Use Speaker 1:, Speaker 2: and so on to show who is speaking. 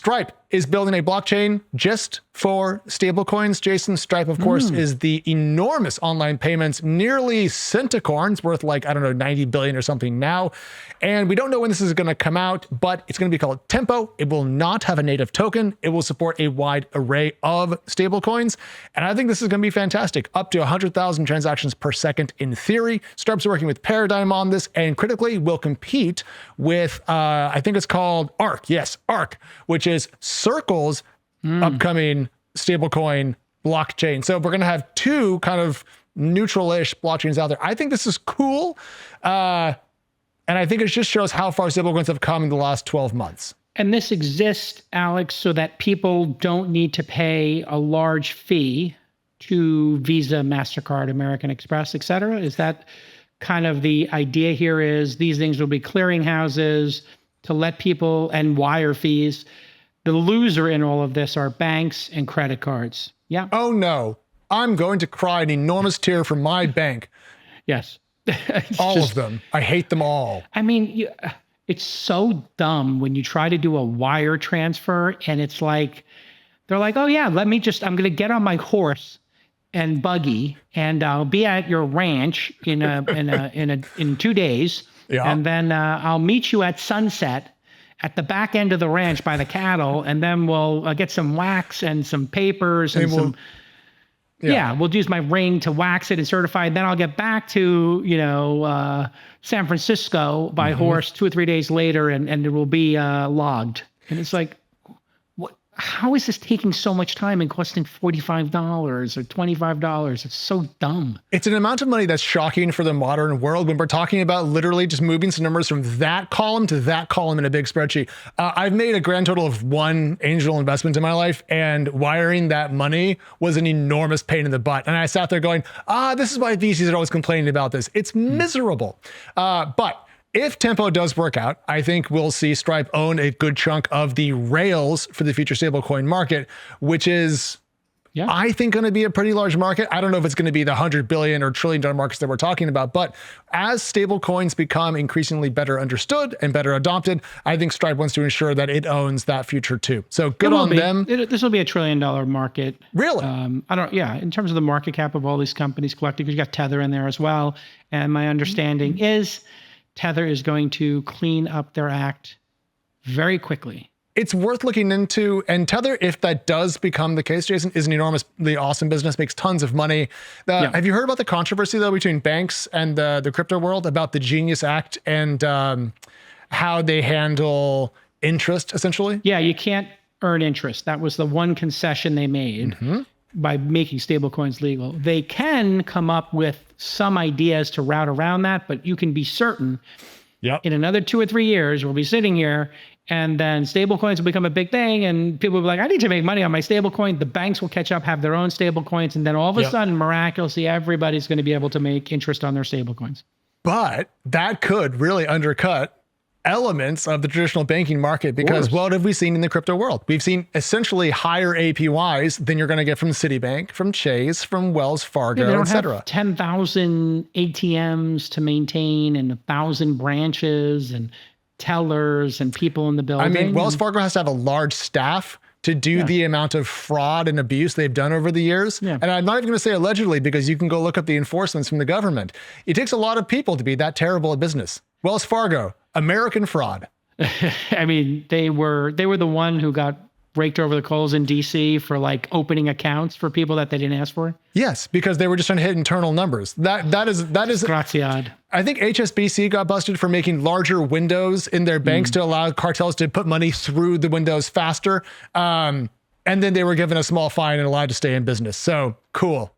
Speaker 1: Stripe is building a blockchain just for stablecoins. Jason, Stripe, of course, is the enormous online payments, nearly centicorns worth like, I don't know, 90 billion or something now. And we don't know when this is going to come out, but it's going to be called Tempo. It will not have a native token. It will support a wide array of stablecoins. And I think this is going to be fantastic. Up to 100,000 transactions per second in theory. Stripe's working with Paradigm on this and critically will compete with, I think it's called ARK. Yes, ARK, which is Circle's upcoming stablecoin blockchain. So we're going to have two kind of neutral-ish blockchains out there. I think this is cool. And I think it just shows how far stablecoins have come in the last 12 months.
Speaker 2: And this exists, Alex, so that people don't need to pay a large fee to Visa, MasterCard, American Express, et cetera? Is that kind of the idea here? Is these things will be clearinghouses to let people, and wire fees. The loser in all of this are banks and credit cards. Yeah.
Speaker 1: Oh no, I'm going to cry an enormous tear from my bank.
Speaker 2: Yes.
Speaker 1: All of them. I hate them all.
Speaker 2: I mean, it's so dumb when you try to do a wire transfer and it's like, they're like, oh yeah, I'm going to get on my horse and buggy and I'll be at your ranch in 2 days. Yeah. And then I'll meet you at sunset at the back end of the ranch by the cattle. And then we'll get some wax and some papers and we'll use my ring to wax it and certify it. Then I'll get back to, San Francisco by horse 2 or 3 days later and it will be logged. And it's like, how is this taking so much time and costing $45 or $25? It's so dumb.
Speaker 1: It's an amount of money that's shocking for the modern world when we're talking about literally just moving some numbers from that column to that column in a big spreadsheet. I've made a grand total of 1 angel investment in my life, and wiring that money was an enormous pain in the butt. And I sat there going, this is why VCs are always complaining about this. It's miserable. But if Tempo does work out, I think we'll see Stripe own a good chunk of the rails for the future stablecoin market, which is, I think, going to be a pretty large market. I don't know if it's going to be the $100 billion or $1 trillion markets that we're talking about, but as stablecoins become increasingly better understood and better adopted, I think Stripe wants to ensure that it owns that future too. So good on them.
Speaker 2: This will be a $1 trillion market.
Speaker 1: Really?
Speaker 2: In terms of the market cap of all these companies collectively, you got Tether in there as well. And my understanding is Tether is going to clean up their act very quickly.
Speaker 1: It's worth looking into. And Tether, if that does become the case, Jason, is an enormously awesome business, makes tons of money. Have you heard about the controversy, though, between banks and the crypto world about the Genius Act and how they handle interest, essentially?
Speaker 2: Yeah, you can't earn interest. That was the one concession they made by making stablecoins legal. They can come up with some ideas to route around that, but you can be certain in another 2 or 3 years, we'll be sitting here and then stablecoins will become a big thing and people will be like, I need to make money on my stablecoin. The banks will catch up, have their own stablecoins. And then all of a sudden, miraculously, everybody's going to be able to make interest on their stablecoins.
Speaker 1: But that could really undercut elements of the traditional banking market because what have we seen in the crypto world? We've seen essentially higher APYs than you're going to get from Citibank, from Chase, from Wells Fargo, et cetera.
Speaker 2: Have 10,000 ATMs to maintain and 1,000 branches and tellers and people in the building.
Speaker 1: I mean, Wells Fargo has to have a large staff to do the amount of fraud and abuse they've done over the years. And I'm not even going to say allegedly because you can go look up the enforcements from the government. It takes a lot of people to be that terrible at business. Wells Fargo, American fraud.
Speaker 2: I mean, they were the one who got raked over the coals in DC for like opening accounts for people that they didn't ask for.
Speaker 1: Yes, because they were just trying to hit internal numbers. That is
Speaker 2: Graziad.
Speaker 1: I think HSBC got busted for making larger windows in their banks to allow cartels to put money through the windows faster. And then they were given a small fine and allowed to stay in business. So cool.